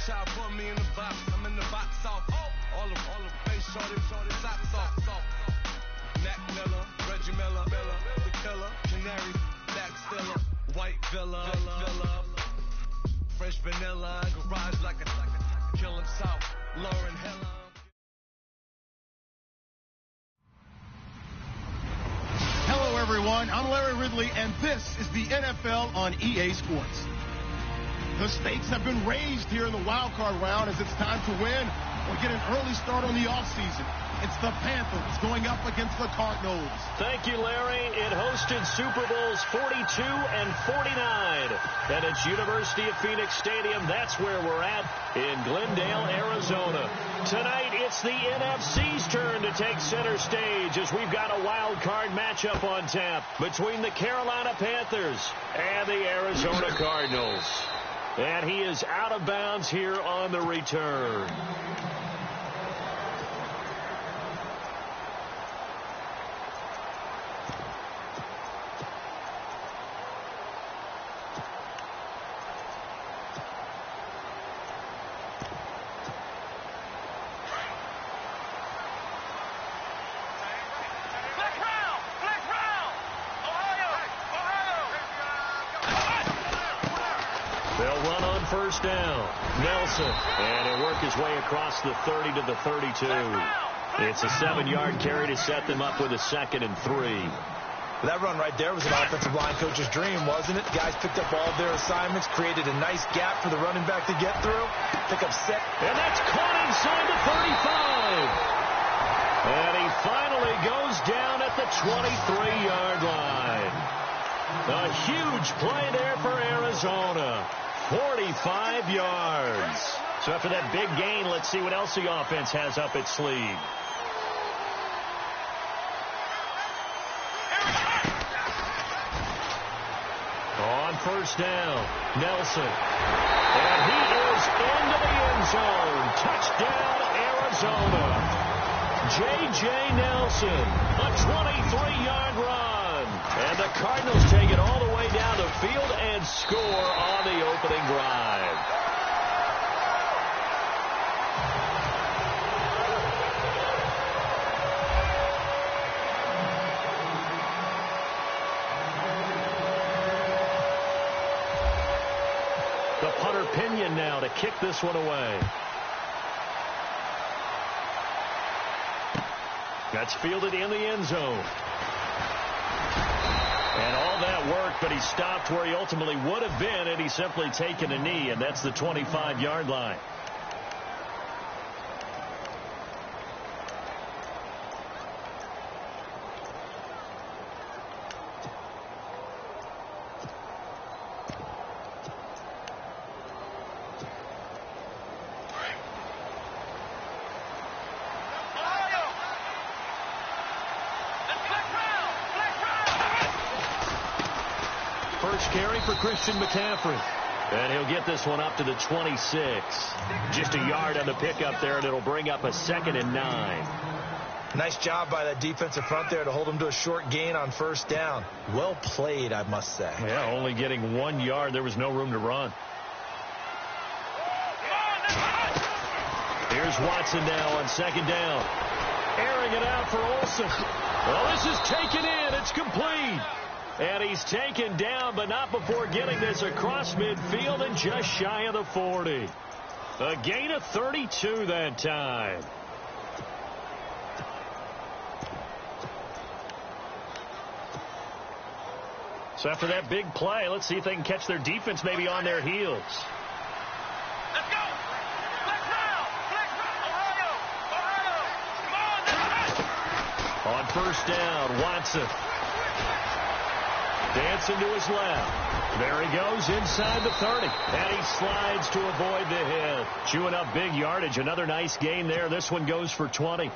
child put me in the box. I'm in the box off. All the face shorty, socks off. Mac Miller, Reggie Miller, the killer, Canary, Black Stiller, White Villa, Fresh Vanilla, garage like a kill him South, Lauren Hiller. Hello, everyone. I'm Larry Ridley, and this is the NFL on EA Sports. The stakes have been raised here in the Wildcard round as it's time to win or get an early start on the offseason. It's the Panthers going up against the Cardinals. Thank you, Larry. It hosted Super Bowls 42 and 49. And it's University of Phoenix Stadium. That's where we're at in Glendale, Arizona. Tonight, it's the NFC's turn to take center stage as we've got a wild card matchup on tap between the Carolina Panthers and the Arizona Cardinals. And he is out of bounds here on the return. They'll run on first down. Nelson. And he'll work his way across the 30 to the 32. It's a 7-yard carry to set them up with a 2nd and 3. That run right there was an offensive line coach's dream, wasn't it? Guys picked up all of their assignments, created a nice gap for the running back to get through. Pick up set. And that's caught inside the 35. And he finally goes down at the 23-yard line. A huge play there for Arizona. 45 yards. So after that big gain, let's see what else the offense has up its sleeve. On first down, Nelson. And he is into the end zone. Touchdown, Arizona. J.J. Nelson, a 23-yard run. And the Cardinals take it all the way down the field and score on the opening drive. The punter Pinion now to kick this one away. That's fielded in the end zone. And all that work, but he stopped where he ultimately would have been had he simply taken a knee, and that's the 25-yard line. First carry for Christian McCaffrey. And he'll get this one up to the 26. Just a yard on the pickup there, and it'll bring up a 2nd and 9. Nice job by that defensive front there to hold him to a short gain on first down. Well played, I must say. Yeah, only getting 1 yard. There was no room to run. Here's Watson now on 2nd down. Airing it out for Olsen. Well, this is taken in. It's complete. And he's taken down, but not before getting this across midfield and just shy of the 40. A gain of 32 that time. So after that big play, let's see if they can catch their defense maybe on their heels. Let's go! Let's round! On first down, Watson. Dancing to his left. There he goes inside the 30. And he slides to avoid the hit. Chewing up big yardage. Another nice gain there. This one goes for 20.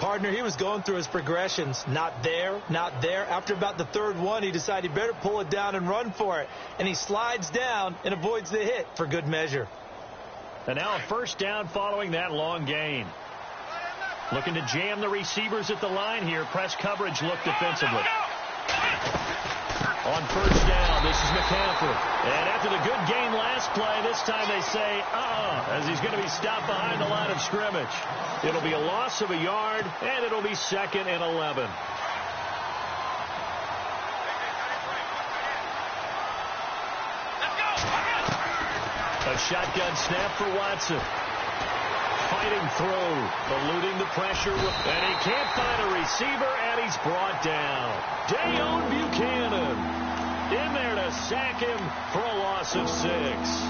Partner, he was going through his progressions. Not there, not there. After about the 3rd one, he decided he better pull it down and run for it. And he slides down and avoids the hit for good measure. And now a first down following that long gain. Looking to jam the receivers at the line here. Press coverage look defensively. On first down, this is McCaffrey. And after the good gain last play, this time they say, as he's going to be stopped behind the line of scrimmage. It'll be a loss of a yard, and it'll be 2nd and 11. A shotgun snap for Watson. Fighting through, eluding the pressure, and he can't find a receiver, and he's brought down. Dayon Buchanan in there to sack him for a loss of 6.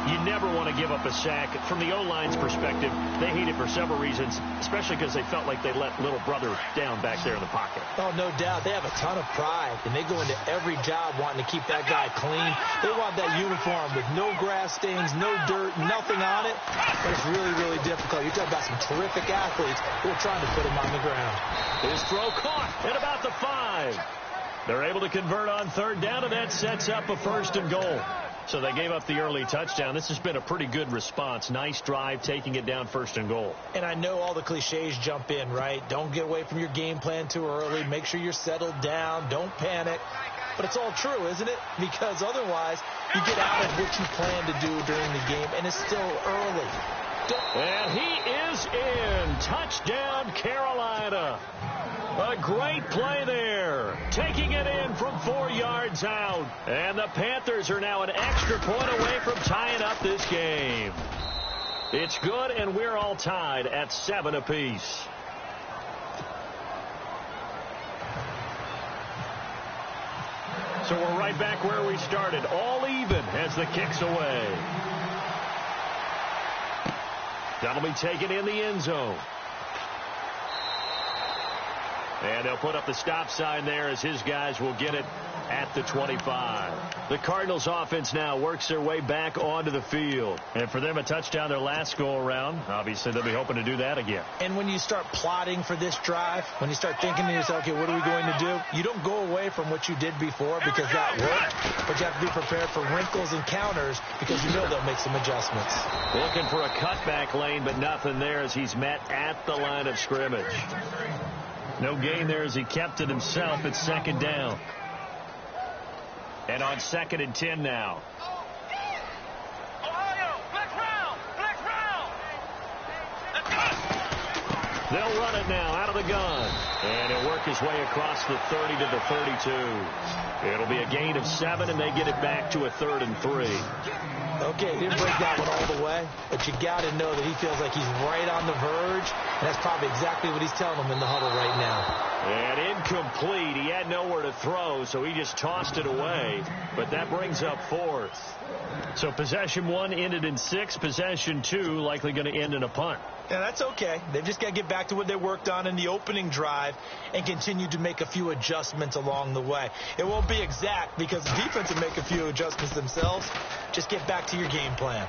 You never want to give up a sack. From the O-line's perspective, they hate it for several reasons, especially because they felt like they let little brother down back there in the pocket. Oh, no doubt. They have a ton of pride, and they go into every job wanting to keep that guy clean. They want that uniform with no grass stains, no dirt, nothing on it. But it's really, really difficult. You're talking about some terrific athletes who are trying to put him on the ground. His throw caught at about the 5. They're able to convert on third down, and that sets up a 1st and goal. So they gave up the early touchdown. This has been a pretty good response. Nice drive, taking it down 1st and goal. And I know all the cliches jump in, right? Don't get away from your game plan too early. Make sure you're settled down. Don't panic. But it's all true, isn't it? Because otherwise, you get out of what you plan to do during the game, and it's still early. And he is in. Touchdown, Carolina. A great play there. Taking it in from 4 yards out. And the Panthers are now an extra point away from tying up this game. It's good, and we're all tied at 7 apiece. So we're right back where we started. All even as the kick's away. That'll be taken in the end zone. And they'll put up the stop sign there as his guys will get it at the 25. The Cardinals offense now works their way back onto the field. And for them, a touchdown their last go-around. Obviously, they'll be hoping to do that again. And when you start plotting for this drive, when you start thinking to yourself, okay, what are we going to do? You don't go away from what you did before because that worked. But you have to be prepared for wrinkles and counters because you know they'll make some adjustments. Looking for a cutback lane, but nothing there as he's met at the line of scrimmage. No gain there as he kept it himself. It's 2nd down. And on 2nd and 10 now. They'll run it now out of the gun. And he'll work his way across the 30 to the 32. It'll be a gain of 7, and they get it back to a 3rd and 3. Okay, didn't break that one all the way, but you got to know that he feels like he's right on the verge, and that's probably exactly what he's telling them in the huddle right now. And incomplete. He had nowhere to throw, so he just tossed it away, but that brings up 4th. So possession 1 ended in 6. Possession 2 likely going to end in a punt. Yeah, that's okay. They've just got to get back to what they worked on in the opening drive and continue to make a few adjustments along the way. It won't be exact because the defense will make a few adjustments themselves. Just get back to your game plan.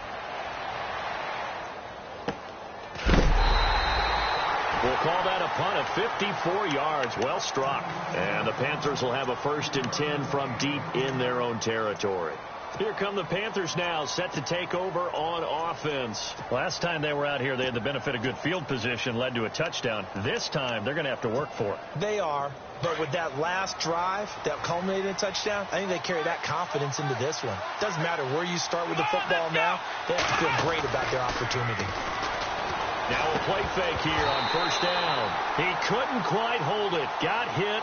We'll call that a punt of 54 yards. Well struck. And the Panthers will have a 1st and 10 from deep in their own territory. Here come the Panthers now, set to take over on offense. Last time they were out here, they had the benefit of good field position, led to a touchdown. This time, they're going to have to work for it. They are, but with that last drive that culminated in a touchdown, I think they carry that confidence into this one. Doesn't matter where you start with the football now, they have to feel great about their opportunity. Now a play fake here on 1st down. He couldn't quite hold it. Got hit.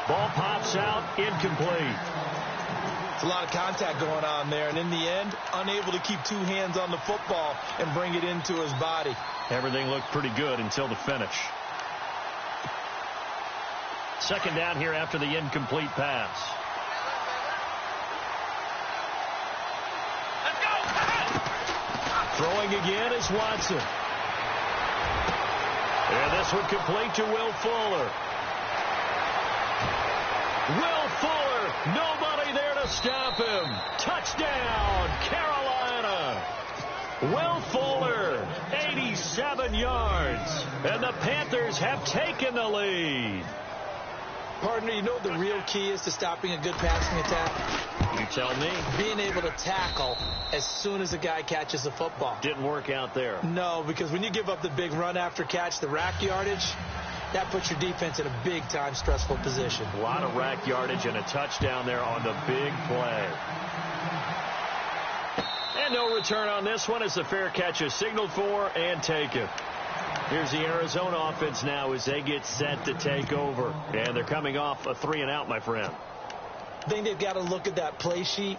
Ball pops out, incomplete. A lot of contact going on there, and in the end, unable to keep 2 hands on the football and bring it into his body. Everything looked pretty good until the finish. 2nd down here after the incomplete pass. Let's go. Throwing again is Watson. And this one complete to Will Fuller. Will Fuller, nobody there to stop him. Touchdown, Carolina. Will Fuller, 87 yards. And the Panthers have taken the lead. Partner, you know what the real key is to stopping a good passing attack? You tell me. Being able to tackle as soon as a guy catches a football. Didn't work out there. No, because when you give up the big run after catch, the rack yardage, that puts your defense in a big-time stressful position. A lot of rack yardage and a touchdown there on the big play. And no return on this one as the fair catch is signaled for and taken. Here's the Arizona offense now as they get set to take over. And they're coming off a 3-and-out, my friend. I think they've got to look at that play sheet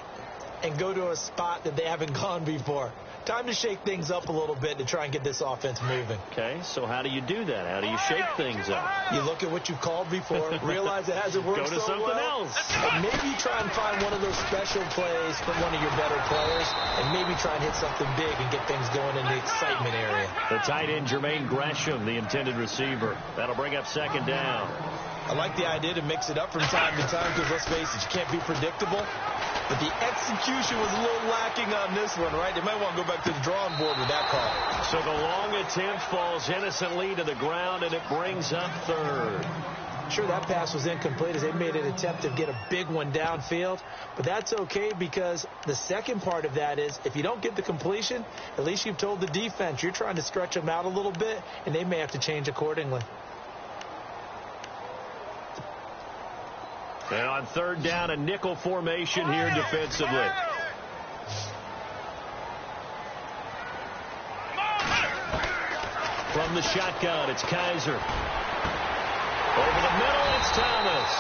and go to a spot that they haven't gone before. Time to shake things up a little bit to try and get this offense moving. Okay, so how do you do that? How do you shake things up? You look at what you've called before, realize it hasn't worked Go to so something well, else. and maybe try and find one of those special plays from one of your better players, and maybe try and hit something big and get things going in the excitement area. The tight end, Jermaine Gresham, the intended receiver. That'll bring up second down. I like the idea to mix it up from time to time because, let's face it, you can't be predictable. But the execution was a little lacking on this one, right? They might want to go back to the drawing board with that call. So the long attempt falls innocently to the ground, and it brings up third. Sure, that pass was incomplete as they made an attempt to get a big one downfield. But that's okay because the second part of that is if you don't get the completion, at least you've told the defense you're trying to stretch them out a little bit, and they may have to change accordingly. And on third down, a nickel formation here defensively. From the shotgun, it's Kaiser. Over the middle, it's Thomas.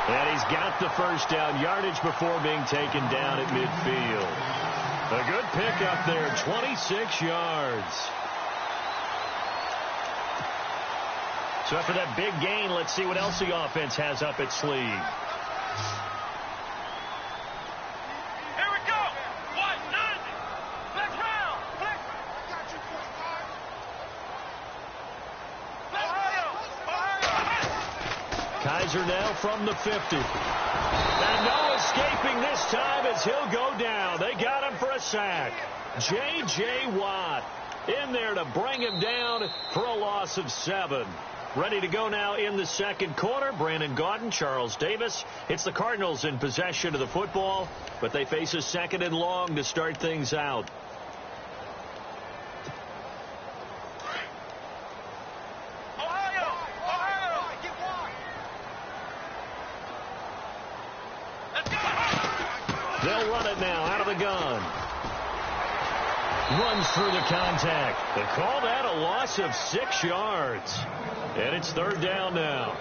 And he's got the first down yardage before being taken down at midfield. A good pickup there, 26 yards. So after that big gain, let's see what else the offense has up its sleeve. Kaiser now from the 50. And no escaping this time as he'll go down. They got him for a sack. J.J. Watt in there to bring him down for a loss of 7. Ready to go now in the second quarter. Brandon Gaudin, Charles Davis. It's the Cardinals in possession of the football, but they face a second and long to start things out. They'll run it now out of the gun. Runs through the contact. They call that a loss of 6 yards. And it's third down now.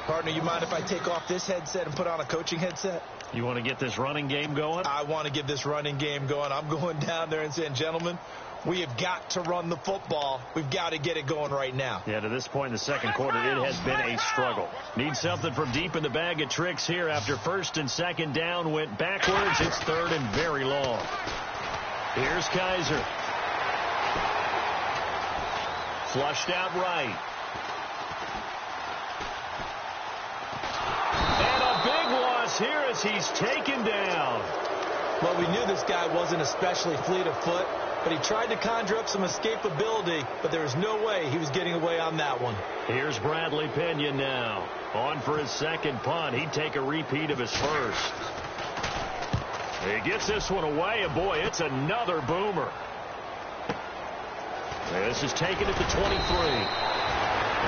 Partner, you mind if I take off this headset and put on a coaching headset? You want to get this running game going? I want to get this running game going. I'm going down there and saying, gentlemen, we have got to run the football. We've got to get it going right now. Yeah, to this point in the second quarter, it has been a struggle. Need something from deep in the bag of tricks here after first and second down went backwards. It's third and very long. Here's Kaiser. Flushed out right. And a big loss here as he's taken down. Well, we knew this guy wasn't especially fleet of foot, but he tried to conjure up some escapability, but there was no way he was getting away on that one. Here's Bradley Pinion now. On for his second punt. He'd take a repeat of his first. He gets this one away, and boy, it's another boomer. This is taken at the 23.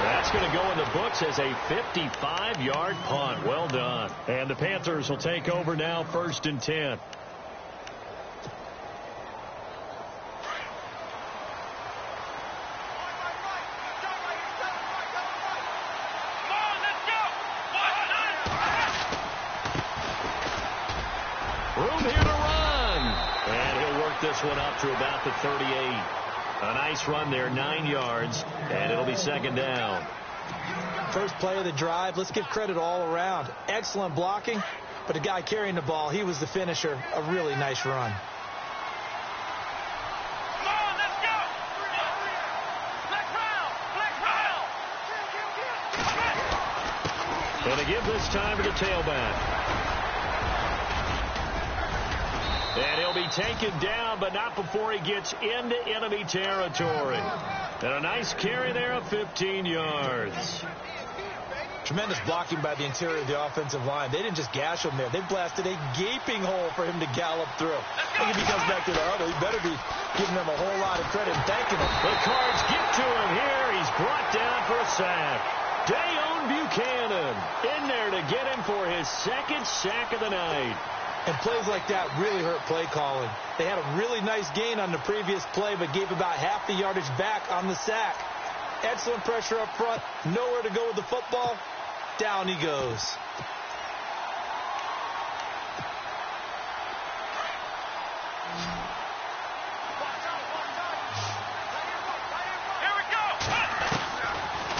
That's going to go in the books as a 55-yard punt. Well done. And the Panthers will take over now, first and 10. Room here to run. And he'll work this one up to about the 38. A nice run there, 9 yards, and it'll be second down. First play of the drive. Let's give credit all around. Excellent blocking, but the guy carrying the ball, he was the finisher. A really nice run. And to give this time to the tailback. And he'll be taken down, but not before he gets into enemy territory. And a nice carry there of 15 yards. Tremendous blocking by the interior of the offensive line. They didn't just gash him there. They blasted a gaping hole for him to gallop through. I think if he comes back to the huddle, he better be giving them a whole lot of credit and thanking them. The Cards get to him here. He's brought down for a sack. Dayon Buchanan in there to get him for his second sack of the night. And plays like that really hurt play calling. They had a really nice gain on the previous play, but gave about half the yardage back on the sack. Excellent pressure up front. Nowhere to go with the football. Down he goes.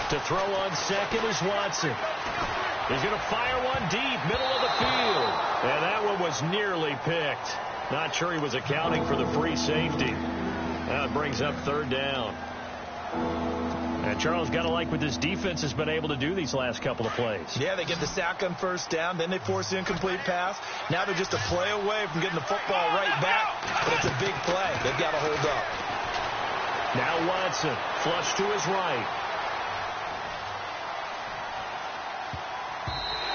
To throw on second is Watson. He's going to fire one deep, middle of the field. And that one was nearly picked. Not sure he was accounting for the free safety. That brings up third down. And Charles, got to like what this defense has been able to do these last couple of plays. Yeah, they get the sack on first down, then they force the incomplete pass. Now they're just a play away from getting the football right back, but it's a big play. They've got to hold up. Now Watson, flush to his right.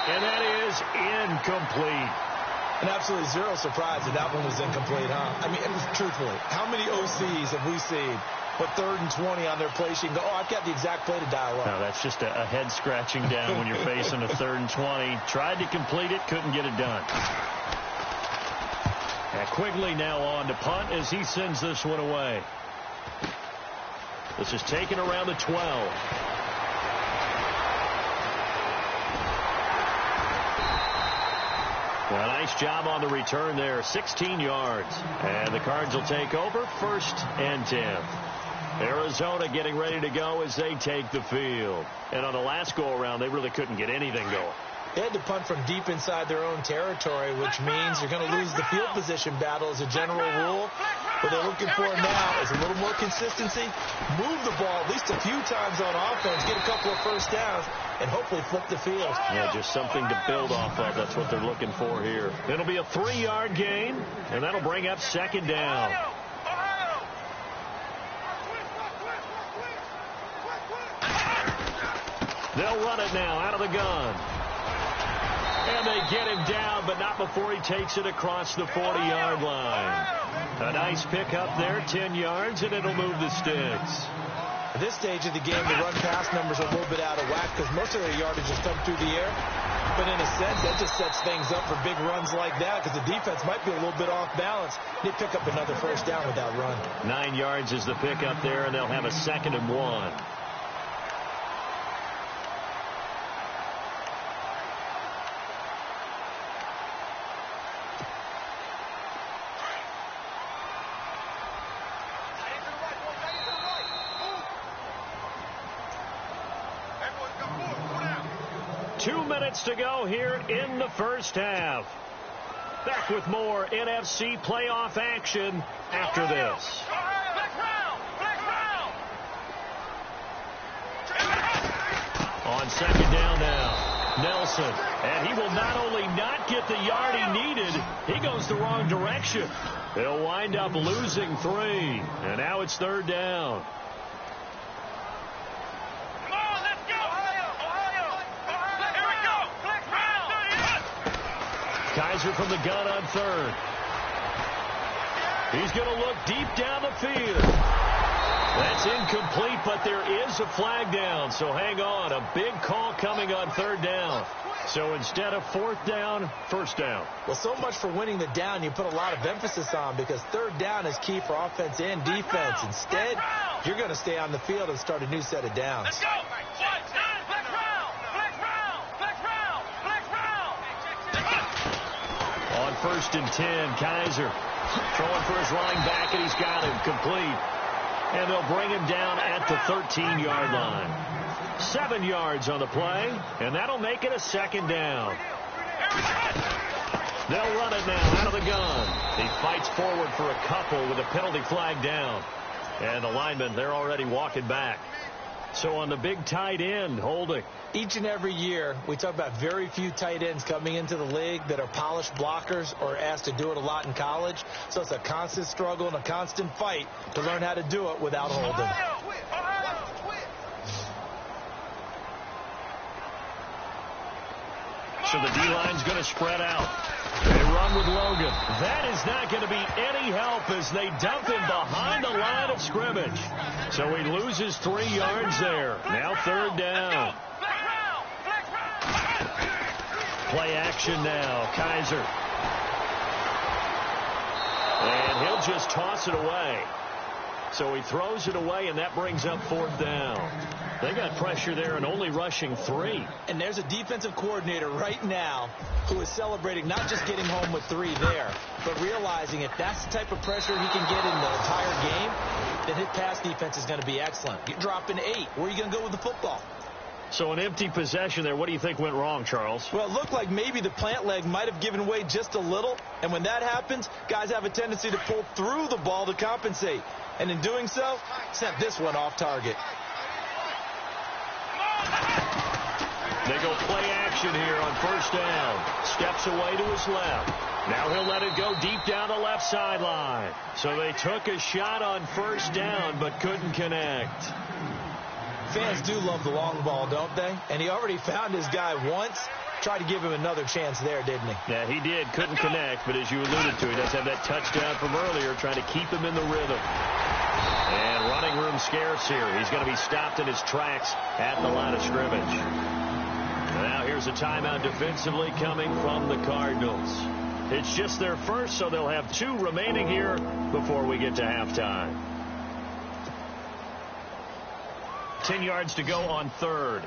And that is incomplete. And absolutely zero surprise that that one was incomplete, huh? I mean, truthfully, how many OCs have we seen put 3rd and 20 on their play sheet and go, oh, I've got the exact play to dial up? No, that's just a head scratching down when you're facing a 3rd and 20. Tried to complete it, couldn't get it done. And Quigley now on to punt as he sends this one away. This is taken around the 12. Well, nice job on the return there. 16 yards. And the Cards will take over 1st and 10. Arizona getting ready to go as they take the field. And on the last go-around, they really couldn't get anything going. They had to punt from deep inside their own territory, which means you're going to lose the field position battle as a general rule. What they're looking for now is a little more consistency, move the ball at least a few times on offense, get a couple of first downs, and hopefully flip the field. Yeah, just something to build off of. That's what they're looking for here. It'll be a 3-yard gain, and that'll bring up 2nd down. They'll run it now out of the gun. And they get him down, but not before he takes it across the 40-yard line. A nice pickup there, 10 yards, and it'll move the sticks. At this stage of the game, the run-pass numbers are a little bit out of whack because most of their yardage has come through the air. But in a sense, that just sets things up for big runs like that because the defense might be a little bit off balance. They pick up another first down with that run. 9 yards is the pickup there, and they'll have a 2nd and 1. To go here in the first half. Back with more NFC playoff action after this. On 2nd down now, Nelson. And he will not only not get the yard he needed, he goes the wrong direction. He'll wind up losing 3. And now it's 3rd down. Kaiser from the gun on 3rd. He's going to look deep down the field. That's incomplete, but there is a flag down, so hang on. A big call coming on 3rd down. So instead of 4th down, 1st down. Well, so much for winning the down you put a lot of emphasis on because 3rd down is key for offense and defense. Instead, you're going to stay on the field and start a new set of downs. Let's go. On 1st and 10, Kaiser throwing for his running back, and he's got him complete. And they'll bring him down at the 13-yard line. 7 yards on the play, and that'll make it a 2nd down. They'll run it now out of the gun. He fights forward for a couple with a penalty flag down. And the linemen, they're already walking back. So on the big tight end, holding. Each and every year, we talk about very few tight ends coming into the league that are polished blockers or asked to do it a lot in college. So it's a constant struggle and a constant fight to learn how to do it without holding. So the D-line's going to spread out. They run with Logan. That is not going to be any help as they dump him behind the line of scrimmage. So he loses 3 yards there. Now 3rd down. Play action now. Kaiser. And he'll just toss it away. So he throws it away, and that brings up 4th down. They got pressure there and only rushing 3. And there's a defensive coordinator right now who is celebrating not just getting home with 3 there, but realizing if that's the type of pressure he can get in the entire game, then his pass defense is going to be excellent. You're dropping 8. Where are you going to go with the football? So an empty possession there. What do you think went wrong, Charles? Well, it looked like maybe the plant leg might have given way just a little. And when that happens, guys have a tendency to pull through the ball to compensate. And in doing so, sent this one off target. They go play action here on 1st down. Steps away to his left. Now he'll let it go deep down the left sideline. So they took a shot on 1st down but couldn't connect. Fans do love the long ball, don't they? And he already found his guy once. Tried to give him another chance there, didn't he? Yeah, he did. Couldn't connect, but as you alluded to, he does have that touchdown from earlier, trying to keep him in the rhythm. And running room scarce here. He's going to be stopped in his tracks at the line of scrimmage. Now here's a timeout defensively coming from the Cardinals. It's just their first, so they'll have 2 remaining here before we get to halftime. 10 yards to go on 3rd.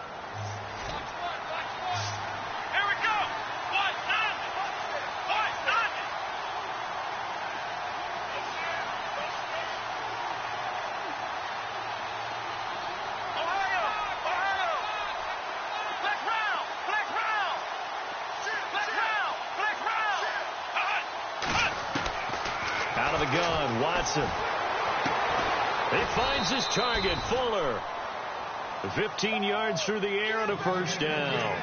Out of the gun, Watson. He finds his target, Fuller. 15 yards through the air and a 1st down.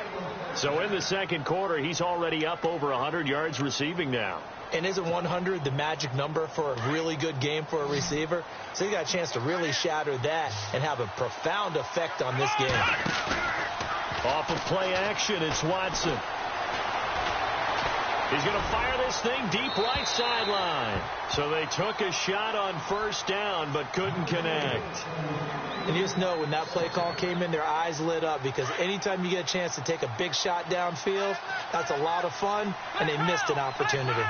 So in the second quarter, he's already up over 100 yards receiving now. And isn't 100 the magic number for a really good game for a receiver? So he got a chance to really shatter that and have a profound effect on this game. Off of play action, it's Watson. He's going to fire this thing deep right sideline. So they took a shot on 1st down but couldn't connect. And you just know when that play call came in, their eyes lit up, because anytime you get a chance to take a big shot downfield, that's a lot of fun, and they missed an opportunity.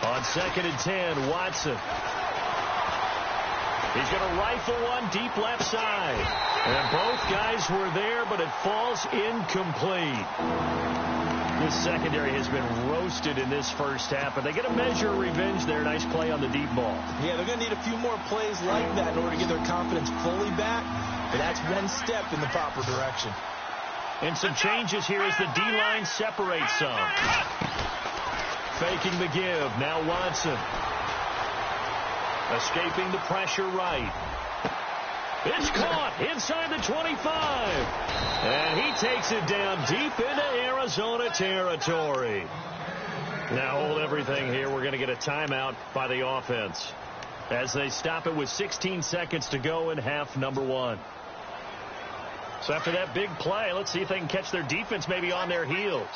On 2nd and 10, Watson. He's going to rifle one deep left side. And both guys were there, but it falls incomplete. The secondary has been roasted in this first half, but they get a measure of revenge there. Nice play on the deep ball. Yeah, they're going to need a few more plays like that in order to get their confidence fully back. But that's one step in the proper direction. And some changes here as the D-line separates some. Faking the give. Now Watson. Escaping the pressure right. It's caught inside the 25. And he takes it down deep into Arizona territory. Now hold everything here. We're going to get a timeout by the offense as they stop it with 16 seconds to go in half number 1. So after that big play, let's see if they can catch their defense maybe on their heels.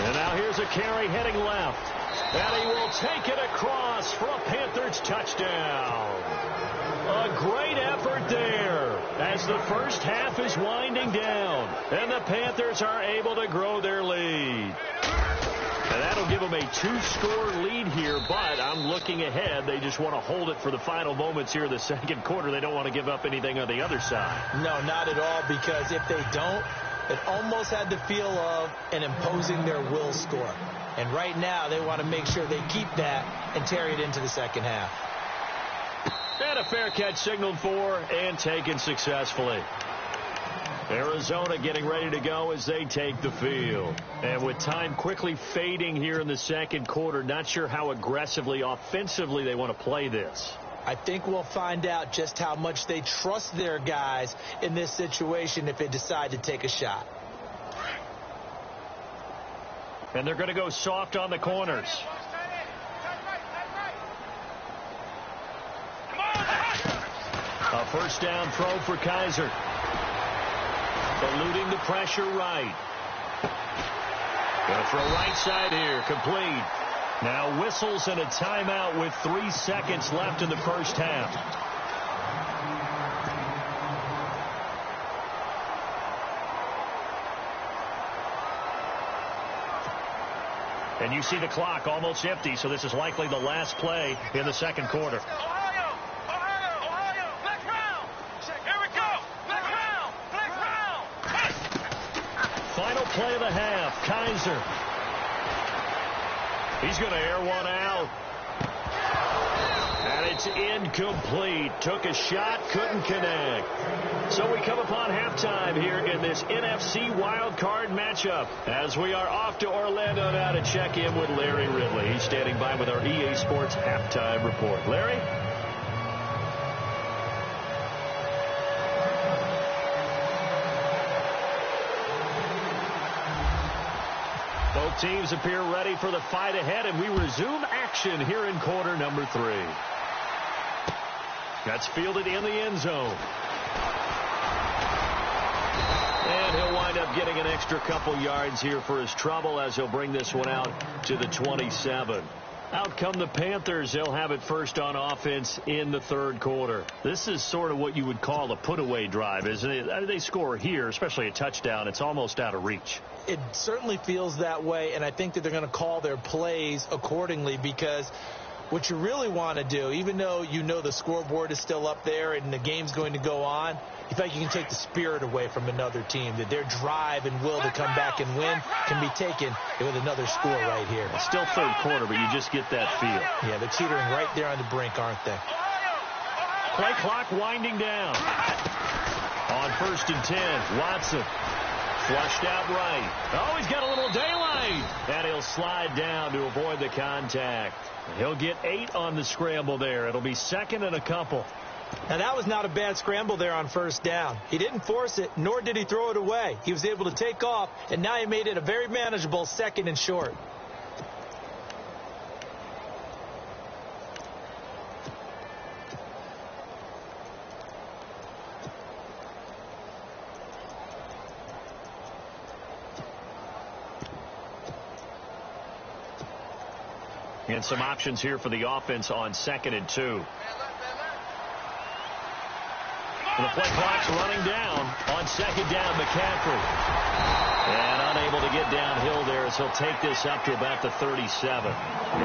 And now here's a carry heading left. And he will take it across for a Panthers touchdown. A great effort there as the first half is winding down. And the Panthers are able to grow their lead. And that'll give them a 2-score lead here, but I'm looking ahead. They just want to hold it for the final moments here in the second quarter. They don't want to give up anything on the other side. No, not at all, because if they don't, it almost had the feel of an imposing their will score. And right now, they want to make sure they keep that and carry it into the second half. And a fair catch signaled for and taken successfully. Arizona getting ready to go as they take the field. And with time quickly fading here in the second quarter, not sure how aggressively, offensively they want to play this. I think we'll find out just how much they trust their guys in this situation if they decide to take a shot. And they're going to go soft on the corners. A first down throw for Kaiser. Eluding the pressure right. Going to throw right side here. Complete. Now whistles and a timeout with 3 seconds left in the first half. And you see the clock almost empty, so this is likely the last play in the second quarter. Ohio, next round. Here we go. Next round. Final play of the half. Kaiser. He's going to air one out. And it's incomplete. Took a shot, couldn't connect. So we come upon halftime here in this NFC Wildcard matchup as we are off to Orlando now to check in with Larry Ridley. He's standing by with our EA Sports halftime report. Larry? Both teams appear ready for the fight ahead, and we resume action here in quarter number 3. That's fielded in the end zone. And he'll wind up getting an extra couple yards here for his trouble as he'll bring this one out to the 27. Out come the Panthers. They'll have it first on offense in the third quarter. This is sort of what you would call a put-away drive, isn't it? They score here, especially a touchdown. It's almost out of reach. It certainly feels that way, and I think that they're going to call their plays accordingly because what you really want to do, even though you know the scoreboard is still up there and the game's going to go on, you feel like you can take the spirit away from another team, that their drive and will to come back and win can be taken with another score right here. It's still third quarter, but you just get that feel. Yeah, they're teetering right there on the brink, aren't they? Play clock winding down. On 1st and 10, Watson. Flushed out right. Oh, he's got a little daylight. And he'll slide down to avoid the contact. He'll get 8 on the scramble there. It'll be second and a couple. Now, that was not a bad scramble there on first down. He didn't force it, nor did he throw it away. He was able to take off, and now he made it a very manageable second and short. And some options here for the offense on 2nd and 2. The play clock's running down on 2nd down, McCaffrey. And unable to get downhill there as he'll take this up to about the 37.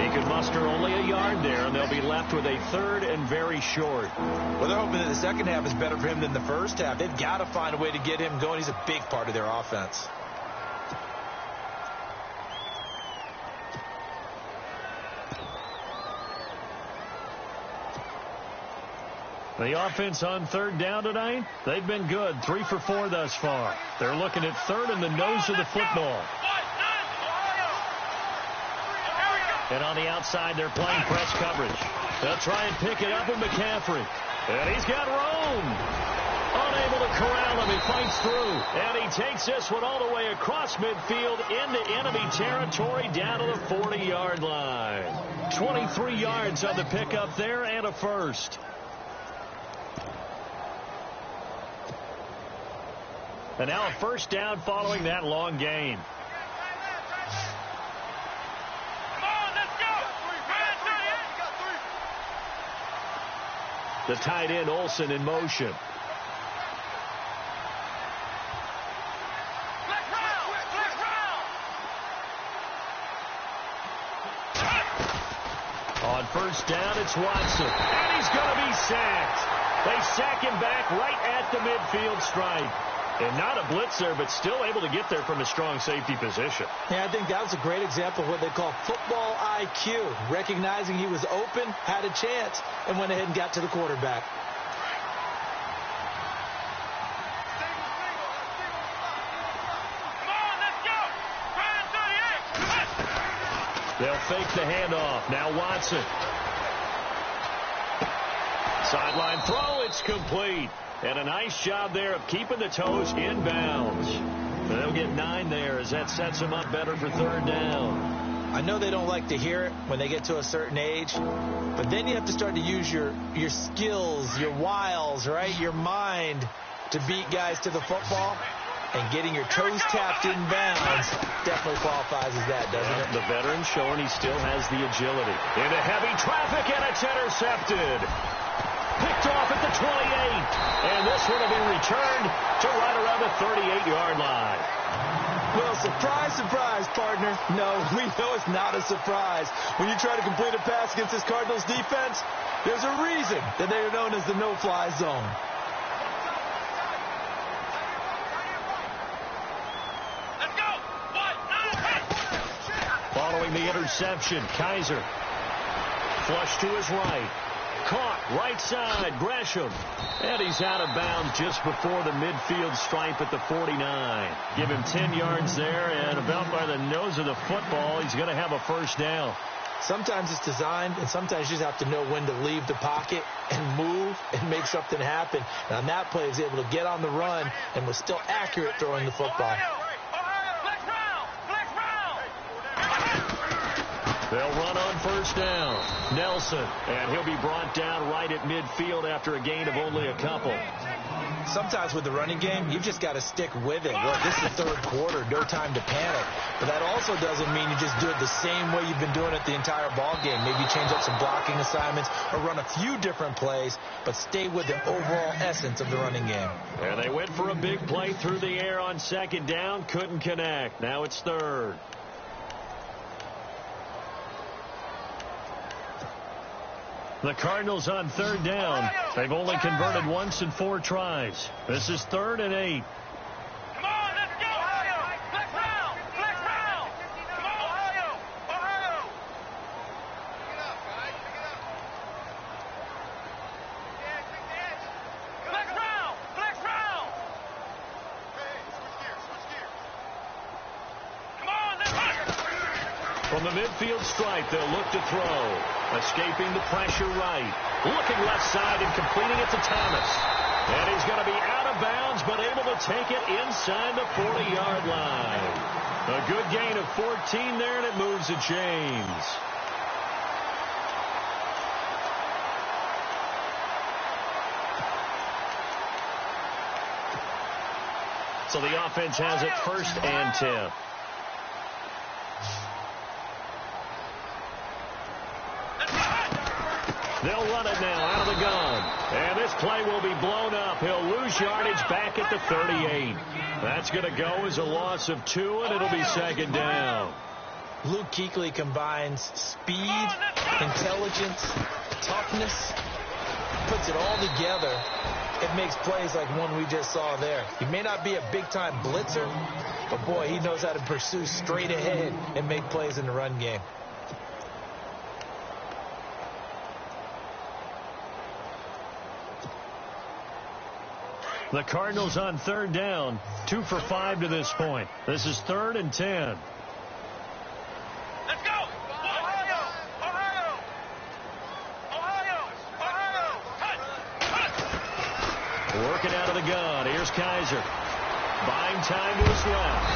He could muster only a yard there, and they'll be left with a 3rd and very short. Well, they're hoping that the second half is better for him than the first half. They've got to find a way to get him going. He's a big part of their offense. The offense on 3rd down tonight, they've been good. 3 for 4 thus far. They're looking at 3rd in the nose of the football. And on the outside, they're playing press coverage. They'll try and pick it up with McCaffrey. And he's got room. Unable to corral him. He fights through. And he takes this one all the way across midfield into enemy territory down to the 40-yard line. 23 yards on the pickup there and a first. And now a first down following that long gain. The tight end Olsen in motion. On first down, it's Watson. And he's going to be sacked. They sack him back right at the midfield stripe. And not a blitzer, but still able to get there from a strong safety position. Yeah, I think that was a great example of what they call football IQ. Recognizing he was open, had a chance, and went ahead and got to the quarterback. They'll fake the handoff. Now Watson. Sideline throw, it's complete. And a nice job there of keeping the toes in bounds. They'll get 9 there as that sets them up better for 3rd down. I know they don't like to hear it when they get to a certain age, but then you have to start to use your skills, your wiles, right, your mind to beat guys to the football. And getting your toes tapped in bounds definitely qualifies as that, doesn't it? The veteran showing he still has the agility. Into heavy traffic, and it's intercepted. Picked off at the 28. And this one will be returned to right around the 38-yard line. Well, surprise, surprise, partner. No, we know it's not a surprise. When you try to complete a pass against this Cardinals defense, there's a reason that they are known as the no-fly zone. Following the interception, Kaiser. Flush to his right. Caught, right side, Gresham. And he's out of bounds just before the midfield stripe at the 49. Give him 10 yards there, and about by the nose of the football, he's going to have a first down. Sometimes it's designed, and sometimes you just have to know when to leave the pocket and move and make something happen. And on that play, he was able to get on the run and was still accurate throwing the football. They'll run on first down. Nelson, and he'll be brought down right at midfield after a gain of only a couple. Sometimes with the running game, you've just got to stick with it. Look, this is the third quarter, no time to panic. But that also doesn't mean you just do it the same way you've been doing it the entire ball game. Maybe change up some blocking assignments or run a few different plays, but stay with the overall essence of the running game. And they went for a big play through the air on second down, couldn't connect. Now it's third. The Cardinals on third down. They've only converted once in 4 tries. This is 3rd and 8. Come on, let's go, Ohio! Flex round! Flex round! Come on, Ohio! Ohio! Pick it up, guys. Pick it up. Flex round! Flex round! Hey, switch gears, switch gears. Come on, let's go! From the midfield stripe, they'll look to throw. Escaping the pressure right. Looking left side and completing it to Thomas. And he's going to be out of bounds, but able to take it inside the 40-yard line. A good gain of 14 there, and it moves the chains. So the offense has it 1st and 10. They'll run it now out of the gun. And this play will be blown up. He'll lose yardage back at the 38. That's going to go as a loss of 2, and it'll be 2nd down. Luke Kuechly combines speed, intelligence, toughness, puts it all together. It makes plays like one we just saw there. He may not be a big-time blitzer, but, boy, he knows how to pursue straight ahead and make plays in the run game. The Cardinals on 3rd down, 2 for 5 to this point. This is 3rd and 10. Let's go! Ohio! Ohio! Ohio! Ohio! Working out of the gun. Here's Kaiser. Buying time to his left.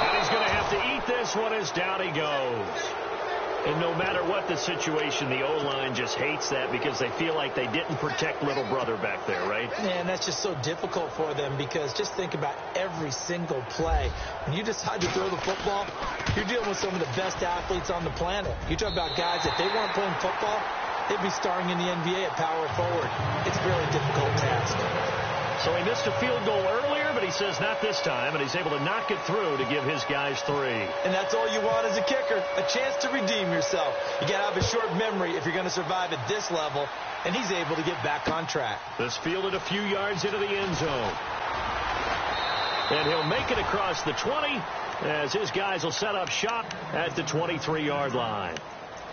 And he's going to have to eat this one as down he goes. And no matter what the situation, the O-line just hates that because they feel like they didn't protect little brother back there, right? Yeah, and that's just so difficult for them because just think about every single play. When you decide to throw the football, you're dealing with some of the best athletes on the planet. You talk about guys, if they weren't playing football, they'd be starring in the NBA at power forward. It's a really difficult task. So he missed a field goal earlier, but he says not this time, and he's able to knock it through to give his guys 3. And that's all you want as a kicker, a chance to redeem yourself. You got to have a short memory if you're going to survive at this level, and he's able to get back on track. This fielded a few yards into the end zone. And he'll make it across the 20 as his guys will set up shop at the 23-yard line.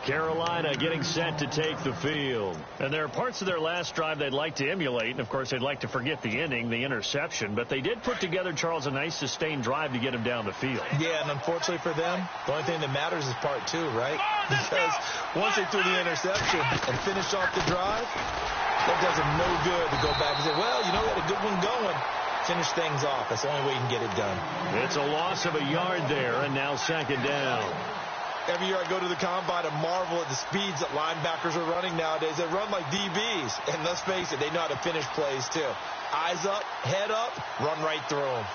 Carolina getting set to take the field. And there are parts of their last drive they'd like to emulate. And, of course, they'd like to forget the inning, the interception. But they did put together, Charles, a nice sustained drive to get him down the field. Yeah, and unfortunately for them, the only thing that matters is part 2, right? Because once they threw the interception and finished off the drive, that does them no good to go back and say, well, you know, we had a good one going. Finish things off. That's the only way you can get it done. It's a loss of a yard there, and now 2nd down. Every year I go to the combine and marvel at the speeds that linebackers are running nowadays. They run like DBs. And let's face it, they know how to finish plays too. Eyes up, head up, run right through them.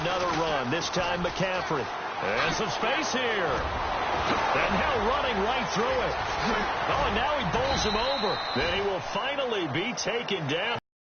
Another run, this time McCaffrey. And some space here. And now running right through it. Oh, and now he bowls him over. Then he will finally be taken down.